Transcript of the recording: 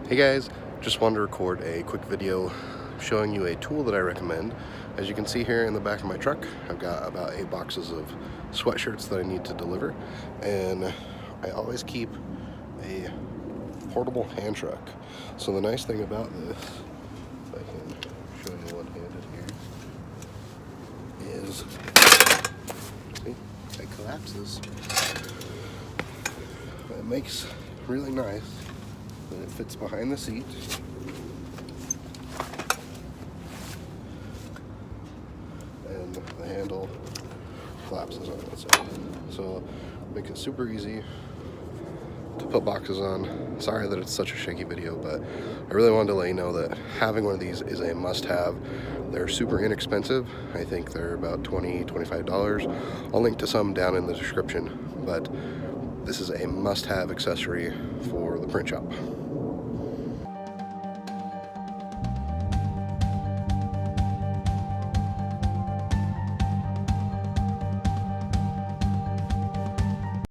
Hey guys, just wanted to record a quick video showing you a tool that I recommend. As you can see here in the back of my truck, I've got about 8 boxes of sweatshirts that I need to deliver, and I always keep a portable hand truck. So the nice thing about this, if I can show you one-handed here, is, see, it collapses. It makes really nice. And it fits behind the seat. And the handle collapses on its own. So it makes it super easy to put boxes on. Sorry that it's such a shaky video, but I really wanted to let you know that having one of these is a must-have. They're super inexpensive. I think they're about $20, $25. I'll link to some down in the description, but this is a must-have accessory for the print shop.